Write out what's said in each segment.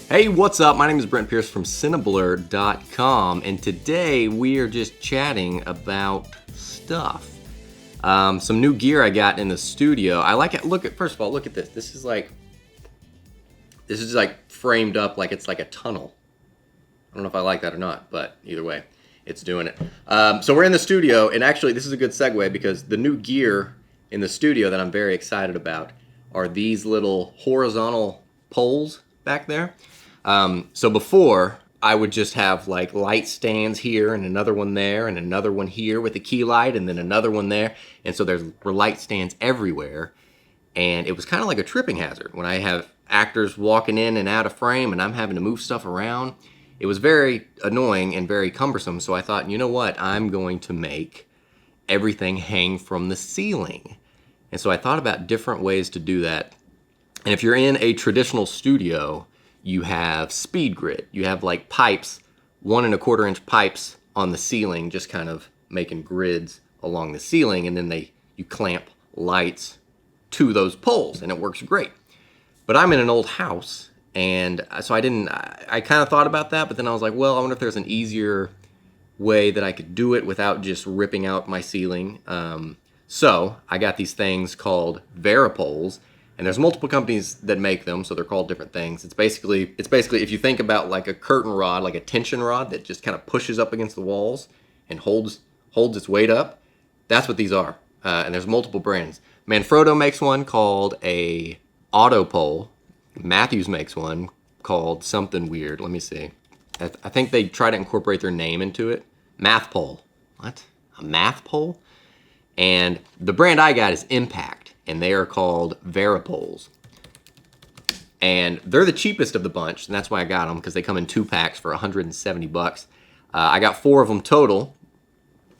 Hey, what's up? My name is Brent Pierce from Cineblur.com, and today we are just chatting about stuff. Some new gear I got in the studio. I like it. First of all, look at this. This is like framed up like it's like a tunnel. I don't know if I like that or not, but either way, it's doing it. So we're in the studio, and actually this is a good segue because the new gear in the studio that I'm very excited about are these little horizontal poles back there. So before, I would just have like light stands here and another one there and another one here with a key light and then another one there. And so there were light stands everywhere. And it was kind of like a tripping hazard when I have actors walking in and out of frame and I'm having to move stuff around. It was very annoying and very cumbersome. So I thought, you know what? I'm going to make everything hang from the ceiling. And so I thought about different ways to do that. And if you're in a traditional studio, you have speed grid. You have like pipes, 1 1/4 inch pipes on the ceiling, just kind of making grids along the ceiling, and then you clamp lights to those poles, and it works great. But I'm in an old house, and so I kind of thought about that, but then I was like, well, I wonder if there's an easier way that I could do it without just ripping out my ceiling. So I got these things called Varipoles, and there's multiple companies that make them, so they're called different things. It's basically if you think about like a curtain rod, like a tension rod that just kind of pushes up against the walls and holds its weight up. That's what these are. And there's multiple brands. Manfrotto makes one called a auto pole. Matthews makes one called something weird. Let me see. I think they try to incorporate their name into it. Math pole. What? A math pole? And the brand I got is Impact, and they are called Varipoles. And they're the cheapest of the bunch, and that's why I got them, because they come in 2 packs for $170. I got 4 of them total,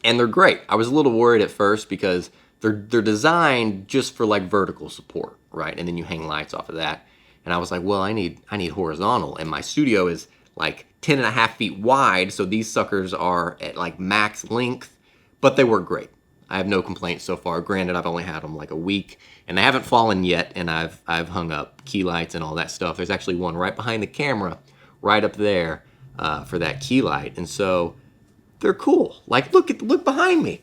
and they're great. I was a little worried at first because they're designed just for like vertical support, right? And then you hang lights off of that. And I was like, well, I need horizontal, and my studio is like 10.5 feet wide, so these suckers are at like max length, but they work great. I have no complaints so far. Granted, I've only had them like a week, and they haven't fallen yet, and I've hung up key lights and all that stuff. There's actually one right behind the camera, right up there for that key light, and so they're cool. Like, look behind me.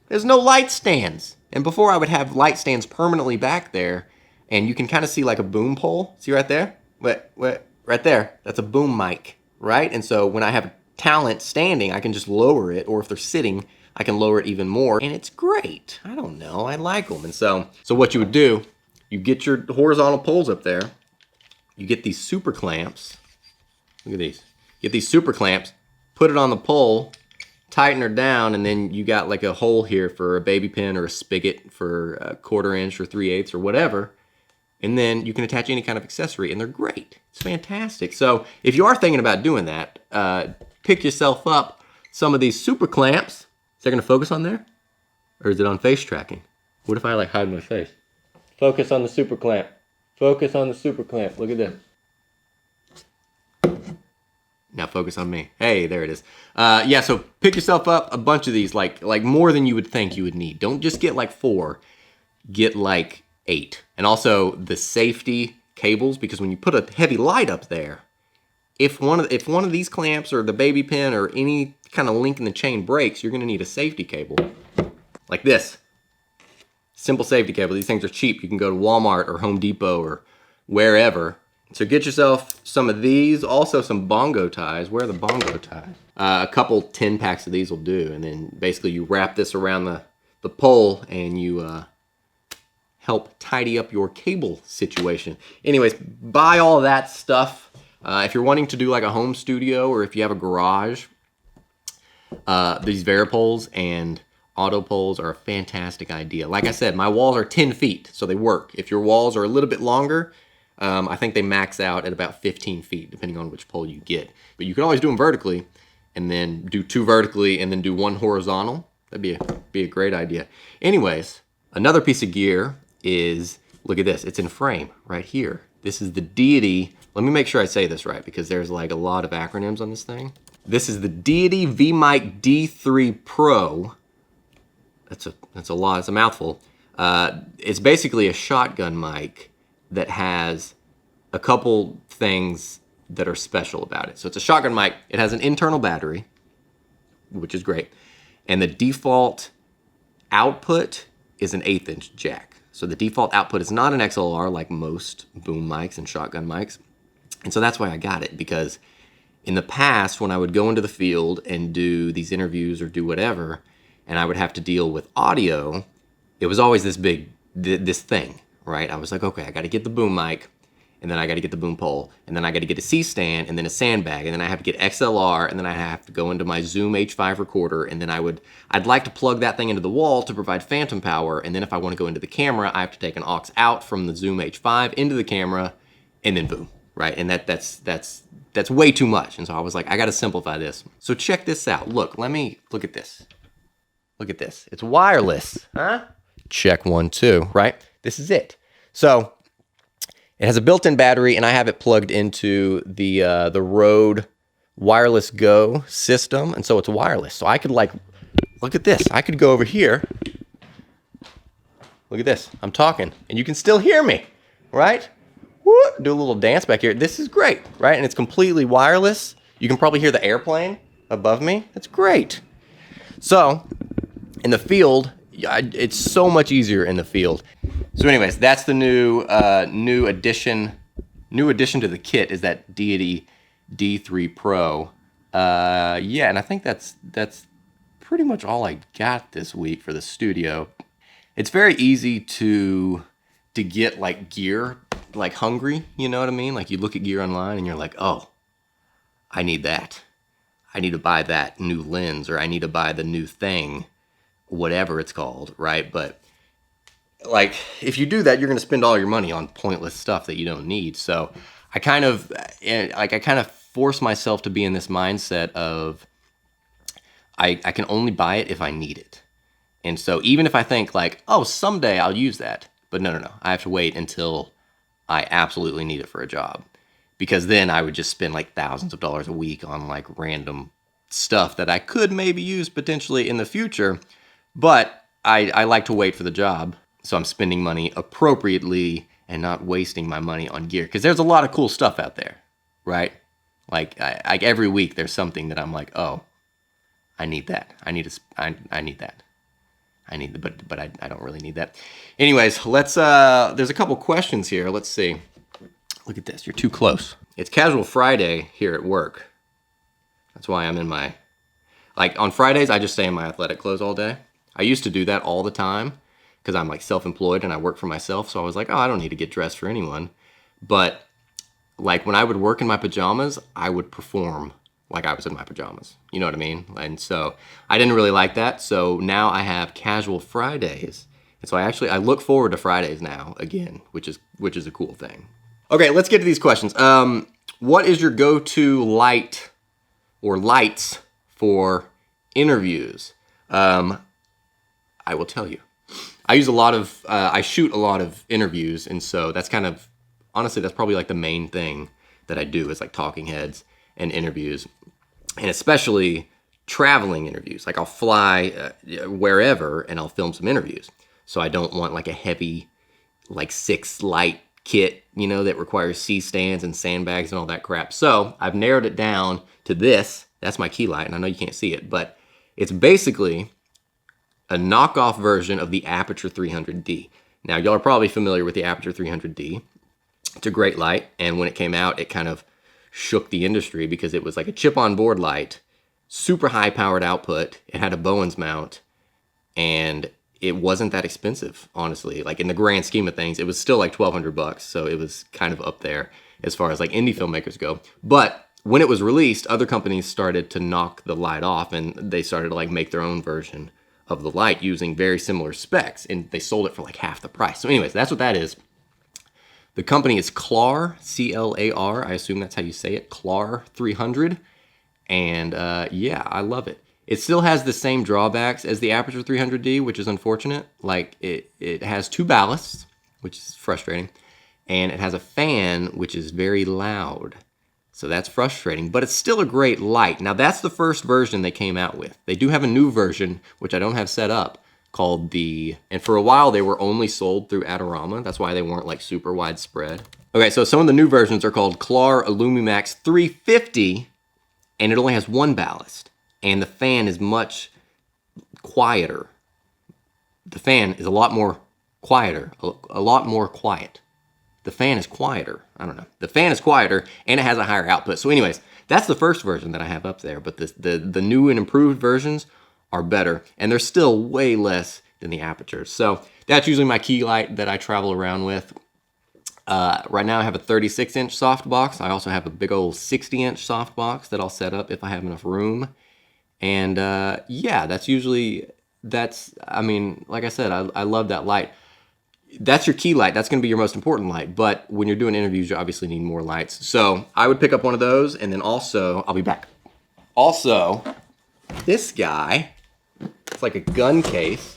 There's no light stands. And before I would have light stands permanently back there, and you can kind of see like a boom pole. See right there? Right there. That's a boom mic, right? And so when I have talent standing, I can just lower it, or if they're sitting, I can lower it even more, and it's great. I don't know, I like them. And so what you would do, you get your horizontal poles up there, you get these super clamps, look at these, get these super clamps, put it on the pole, tighten her down, and then you got like a hole here for a baby pin or a spigot for a 1/4 inch or 3/8 or whatever, and then you can attach any kind of accessory, and they're great. It's fantastic. So if you are thinking about doing that, pick yourself up some of these super clamps. Is that gonna focus on there? Or is it on face tracking? What if I like hide my face? Focus on the super clamp. Focus on the super clamp. Look at this. Now focus on me. Hey, there it is. Yeah, so pick yourself up a bunch of these, like more than you would think you would need. Don't just get like 4, get like 8. And also the safety cables, because when you put a heavy light up there, if one of these clamps or the baby pin or any kind of link in the chain breaks, you're going to need a safety cable like this. Simple safety cable. These things are cheap. You can go to Walmart or Home Depot or wherever. So get yourself some of these. Also some bongo ties. Where are the bongo ties? A couple 10 packs of these will do. And then basically you wrap this around the pole and you help tidy up your cable situation. Anyways, buy all that stuff. If you're wanting to do like a home studio, or if you have a garage, these Varipoles and auto poles are a fantastic idea. Like I said, my walls are 10 feet, so they work. If your walls are a little bit longer, I think they max out at about 15 feet, depending on which pole you get. But you can always do them vertically, and then do 2 vertically, and then do 1 horizontal. That'd be a great idea. Anyways, another piece of gear is, look at this. It's in frame right here. This is the Deity. Let me make sure I say this right, because there's like a lot of acronyms on this thing. This is the Deity VMic D3 Pro. That's a lot. It's a mouthful. It's basically a shotgun mic that has a couple things that are special about it. So it's a shotgun mic. It has an internal battery, which is great. And the default output is an 1/8 inch jack. So the default output is not an XLR like most boom mics and shotgun mics. And so that's why I got it, because in the past, when I would go into the field and do these interviews or do whatever, and I would have to deal with audio, it was always this thing, right? I was like, okay, I got to get the boom mic, and then I got to get the boom pole, and then I got to get a C-stand, and then a sandbag, and then I have to get XLR, and then I have to go into my Zoom H5 recorder, and then I'd like to plug that thing into the wall to provide phantom power, and then if I want to go into the camera, I have to take an aux out from the Zoom H5 into the camera, and then boom, right? And that's way too much. And so I was like, I got to simplify this. So check this out. Look at this. Look at this. It's wireless, huh? Check 1, 2, right? This is it. So it has a built-in battery, and I have it plugged into the Rode Wireless Go system, and so it's wireless. So I could look at this. I could go over here. Look at this. I'm talking, and you can still hear me, right? Woo, do a little dance back here. This is great, right? And it's completely wireless. You can probably hear the airplane above me. That's great. So in the field, it's so much easier in the field. So anyways, that's the new addition to the kit is that Deity D3 Pro. Yeah, and I think that's pretty much all I got this week for the studio. It's very easy to get like gear like hungry, you know what I mean? Like you look at gear online and you're like, oh, I need that. I need to buy that new lens, or I need to buy the new thing, whatever it's called, right? But like if you do that, you're going to spend all your money on pointless stuff that you don't need. So I kind of force myself to be in this mindset of I can only buy it if I need it. And so even if I think like, oh, someday I'll use that, but no, I have to wait until I absolutely need it for a job, because then I would just spend like thousands of dollars a week on like random stuff that I could maybe use potentially in the future, but I like to wait for the job. So I'm spending money appropriately and not wasting my money on gear, because there's a lot of cool stuff out there, right? Like every week there's something that I'm like, oh, I need that. I need that. But I don't really need that. Anyways, let's, there's a couple questions here. Let's see. Look at this. You're too close. It's Casual Friday here at work. That's why I'm in my, like on Fridays, I just stay in my athletic clothes all day. I used to do that all the time because I'm like self-employed and I work for myself. So I was like, oh, I don't need to get dressed for anyone. But like when I would work in my pajamas, I would perform like I was in my pajamas. You know what I mean? And so I didn't really like that. So now I have Casual Fridays. And so I look forward to Fridays now again, which is a cool thing. Okay, let's get to these questions. What is your go-to light or lights for interviews? I will tell you. I shoot a lot of interviews, and so that's kind of, honestly, that's probably like the main thing that I do is like talking heads and interviews, and especially traveling interviews. Like I'll fly wherever and I'll film some interviews. So I don't want like a heavy, like 6 light kit, you know, that requires C-stands and sandbags and all that crap. So I've narrowed it down to this. That's my key light, and I know you can't see it, but it's basically a knockoff version of the Aperture 300D. Now, y'all are probably familiar with the Aperture 300D. It's a great light, and when it came out, it kind of shook the industry because it was like a chip-on-board light, super high-powered output. It had a Bowens mount, and it wasn't that expensive, honestly. Like in the grand scheme of things, it was still like $1,200, so it was kind of up there as far as like indie filmmakers go. But when it was released, other companies started to knock the light off, and they started to like make their own version of the light using very similar specs, and they sold it for like half the price. So anyways, that's what that is. The company is Clar, C-L-A-R. I assume that's how you say it, Clar 300. And yeah, I love it. It still has the same drawbacks as the Aperture 300D, which is unfortunate. Like it has 2 ballasts, which is frustrating, and it has a fan, which is very loud. So that's frustrating, but it's still a great light. Now that's the first version they came out with. They do have a new version, which I don't have set up, called and for a while they were only sold through Adorama. That's why they weren't like super widespread. Okay, so some of the new versions are called Klar Illumimax 350, and it only has one ballast, and the fan is much quieter. The fan is a lot more quieter, a lot more quiet. The fan is quieter. I don't know. The fan is quieter, and it has a higher output. So anyways, that's the first version that I have up there, but the new and improved versions are better, and they're still way less than the apertures. So that's usually my key light that I travel around with. Right now I have a 36-inch softbox. I also have a big old 60-inch softbox that I'll set up if I have enough room. And yeah, I mean, like I said, I love that light. That's your key light. That's going to be your most important light. But when you're doing interviews, you obviously need more lights. So I would pick up one of those, and then also, I'll be back. Also, this guy, it's like a gun case.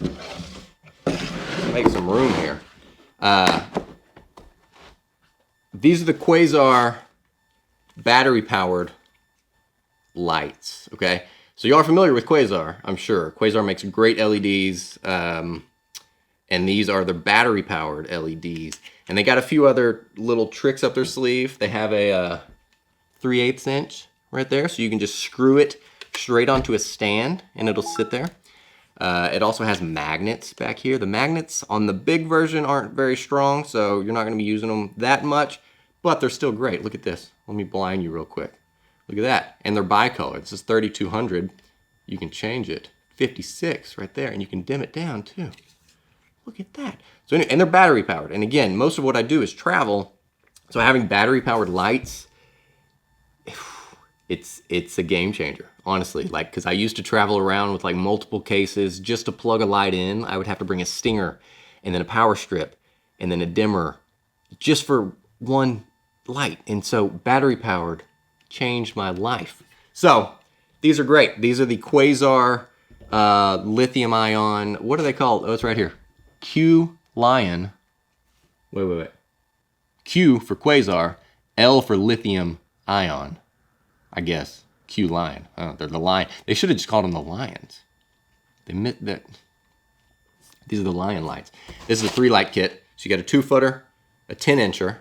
Make some room here. These are the Quasar battery-powered lights, okay? So you are familiar with Quasar, I'm sure. Quasar makes great LEDs, and these are the battery-powered LEDs. And they got a few other little tricks up their sleeve. They have a 3/8 inch right there, so you can just screw it straight onto a stand, and it'll sit there. It also has magnets back here. The magnets on the big version aren't very strong, so you're not going to be using them that much, but they're still great. Look at this. Let me blind you real quick. Look at that. And they're bicolor. This is 3200. You can change it. 56 right there, and you can dim it down too. Look at that. So anyway, and they're battery powered. And again, most of what I do is travel, so having battery powered lights, it's a game changer, honestly. Like, because I used to travel around with like multiple cases just to plug a light in. I would have to bring a stinger and then a power strip and then a dimmer just for one light. And so battery powered changed my life. So these are great. These are the Quasar lithium ion. What are they called? Oh, it's right here. Q Lion. Wait. Q for Quasar, L for lithium ion. I guess. Q Lion. Oh, they're the lion. They should have just called them the Lions. They meant that. These are the Lion lights. This is a 3-light kit. So you got a 2-footer, a 10-incher,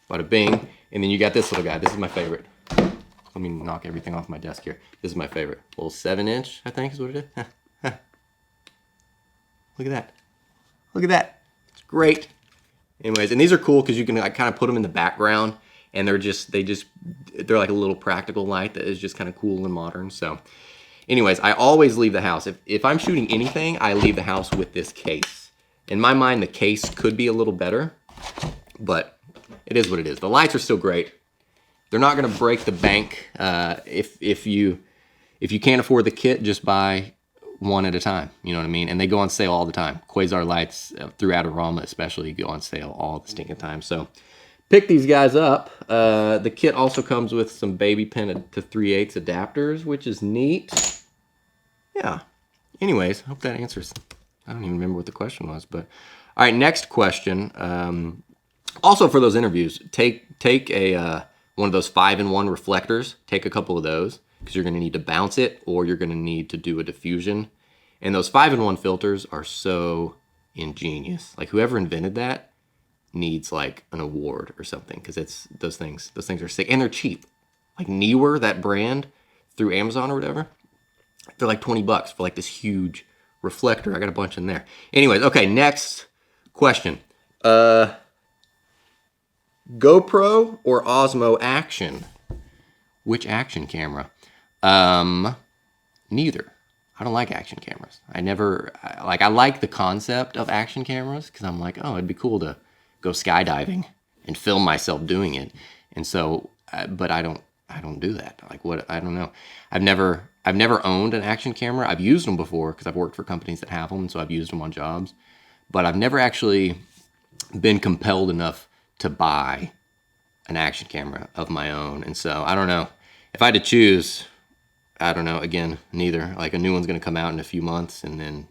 bada bing, and then you got this little guy. This is my favorite. Let me knock everything off my desk here. This is my favorite. Little 7-inch, I think is what it is. Look at that. Look at that. It's great. Anyways, and these are cool because you can like kind of put them in the background, and they're like a little practical light that is just kind of cool and modern. So anyways, I always leave the house. If I'm shooting anything, I leave the house with this case. In my mind, the case could be a little better, but it is what it is. The lights are still great. They're not going to break the bank. If you can't afford the kit, just buy one at a time. You know what I mean? And they go on sale all the time. Quasar lights through Adorama especially go on sale all the stinking time. So pick these guys up. The kit also comes with some baby pin to 3/8 adapters, which is neat. Yeah. Anyways, hope that answers. I don't even remember what the question was, but all right. Next question. Also for those interviews, take a one of those 5-in-1 reflectors. Take a couple of those because you're going to need to bounce it, or you're going to need to do a diffusion. And those 5-in-1 filters are so ingenious. Like whoever invented that needs like an award or something, because it's those things are sick, and they're cheap. Like Neewer, that brand through Amazon or whatever, they're like $20 for like this huge reflector. I got a bunch in there. Anyways, okay, next question. GoPro or Osmo Action? Which action camera? Neither. I don't like action cameras. I like the concept of action cameras because I'm like, oh, it'd be cool to go skydiving and film myself doing it. And so, but I don't do that. Like what? I don't know. I've never owned an action camera. I've used them before because I've worked for companies that have them, so I've used them on jobs. But I've never actually been compelled enough to buy an action camera of my own. And so I don't know. If I had to choose, I don't know. Again, neither. Like a new one's going to come out in a few months, and then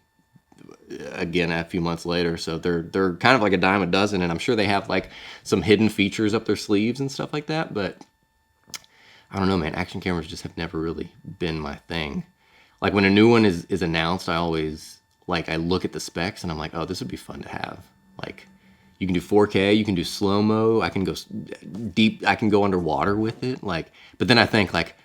again a few months later. So they're kind of like a dime a dozen, and I'm sure they have like some hidden features up their sleeves and stuff like that. But I don't know, man. Action cameras just have never really been my thing. Like when a new one is announced, I always like I look at the specs and I'm like, oh, this would be fun to have. Like, you can do 4K, you can do slow-mo, I can go deep, I can go underwater with it. Like, but then I think like,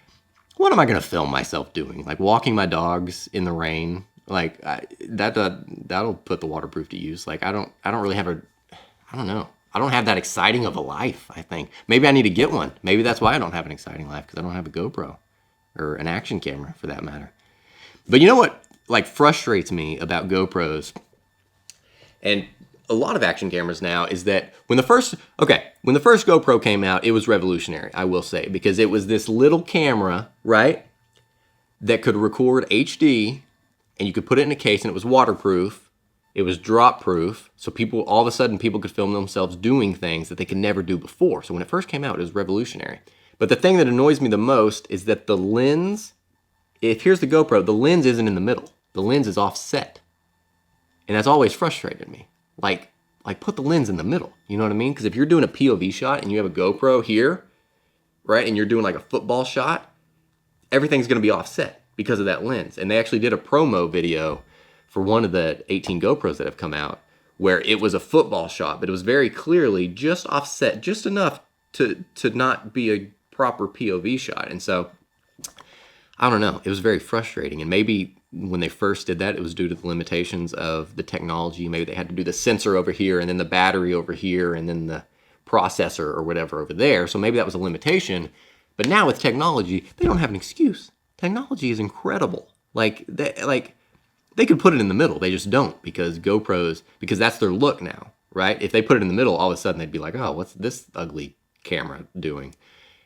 what am I gonna film myself doing? Like walking my dogs in the rain. Like that'll put the waterproof to use. Like I don't really have I don't know. I don't have that exciting of a life, I think. Maybe I need to get one. Maybe that's why I don't have an exciting life, because I don't have a GoPro or an action camera for that matter. But you know what like frustrates me about GoPros and a lot of action cameras now is that when the first GoPro came out, it was revolutionary, I will say, because it was this little camera, right, that could record HD, and you could put it in a case, and it was waterproof, it was drop proof, so all of a sudden people could film themselves doing things that they could never do before. So when it first came out, it was revolutionary. But the thing that annoys me the most is that the lens, here's the GoPro, the lens isn't in the middle. The lens is offset. And that's always frustrated me. Like put the lens in the middle, you know what I mean? Because if you're doing a POV shot and you have a GoPro here, right, and you're doing like a football shot, everything's gonna be offset because of that lens. And they actually did a promo video for one of the 18 GoPros that have come out where it was a football shot, but it was very clearly just offset, just enough to not be a proper POV shot. And so, I don't know, it was very frustrating. And maybe when they first did that, it was due to the limitations of the technology. Maybe they had to do the sensor over here and then the battery over here and then the processor or whatever over there. So maybe that was a limitation. But now with technology, they don't have an excuse. Technology is incredible. Like they could put it in the middle. They just don't, because GoPros, because that's their look now, right? If they put it in the middle, all of a sudden they'd be like, oh, what's this ugly camera doing?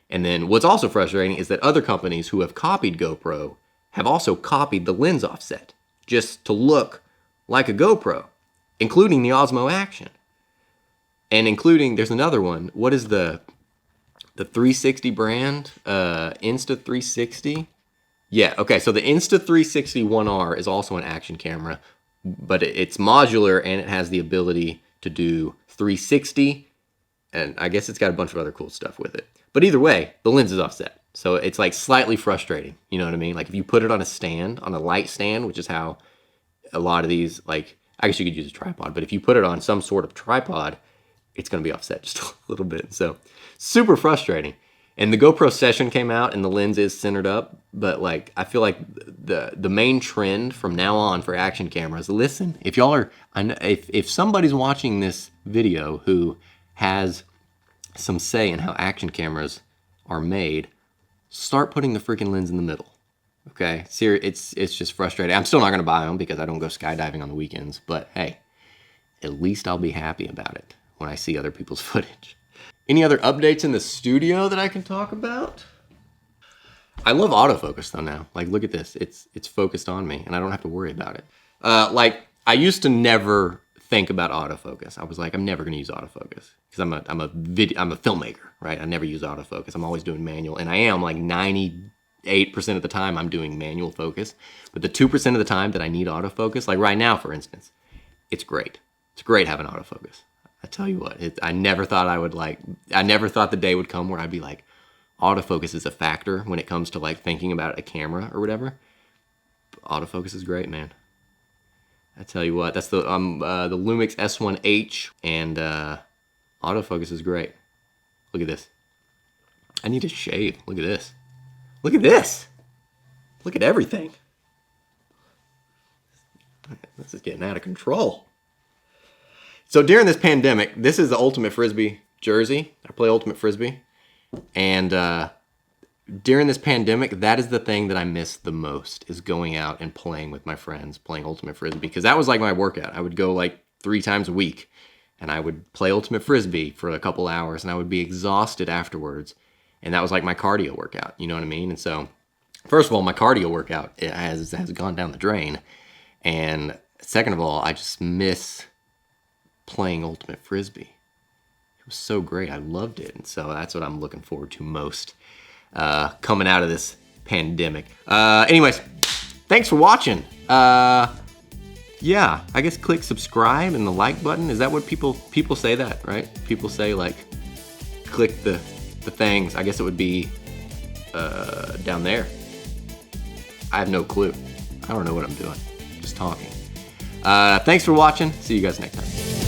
And then what's also frustrating is that other companies who have copied GoPro have also copied the lens offset just to look like a GoPro, including the Osmo Action. And including, there's another one. What is the 360 brand? Insta360? Yeah, okay, so the Insta360 One R is also an action camera, but it's modular and it has the ability to do 360, and I guess it's got a bunch of other cool stuff with it. But either way, the lens is offset. So it's like slightly frustrating, you know what I mean? Like if you put it on a stand, on a light stand, which is how a lot of these, like, I guess you could use a tripod, but if you put it on some sort of tripod, it's gonna be offset just a little bit. So super frustrating. And the GoPro Session came out and the lens is centered up, but like, I feel like the main trend from now on for action cameras, listen, if y'all are, if somebody's watching this video who has some say in how action cameras are made, start putting the freaking lens in the middle, okay? It's just frustrating. I'm still not gonna buy them because I don't go skydiving on the weekends, but hey, at least I'll be happy about it when I see other people's footage. Any other updates in the studio that I can talk about? I love autofocus though now. Like, look at this. It's focused on me and I don't have to worry about it. Like, I used to never think about autofocus. I was like, I'm never gonna use autofocus because I'm a filmmaker, right? I never use autofocus. I'm always doing manual, and I am like 98% of the time I'm doing manual focus. But the 2% of the time that I need autofocus, like right now, for instance, it's great. It's great having autofocus. I tell you what, I never thought I never thought the day would come where I'd be like, autofocus is a factor when it comes to like thinking about a camera or whatever. But autofocus is great, man. I tell you what, that's the Lumix S1H, and autofocus is great. Look at this. I need to shave. Look at this. Look at this. Look at everything. This is getting out of control. So during this pandemic, this is the Ultimate Frisbee jersey. I play Ultimate Frisbee. And during this pandemic, that is the thing that I miss the most, is going out and playing with my friends, playing Ultimate Frisbee. Because that was like my workout. I would go like 3 times a week. And I would play Ultimate Frisbee for a couple hours. And I would be exhausted afterwards. And that was like my cardio workout. You know what I mean? And so, first of all, my cardio workout has gone down the drain. And second of all, I just miss playing Ultimate Frisbee. It was so great. I loved it. And so that's what I'm looking forward to most coming out of this pandemic. Anyways, thanks for watching. Yeah, I guess click subscribe and the like button. Is that what people say that, right? People say like, click the things. I guess it would be down there. I have no clue. I don't know what I'm doing. Just talking. Thanks for watching. See you guys next time.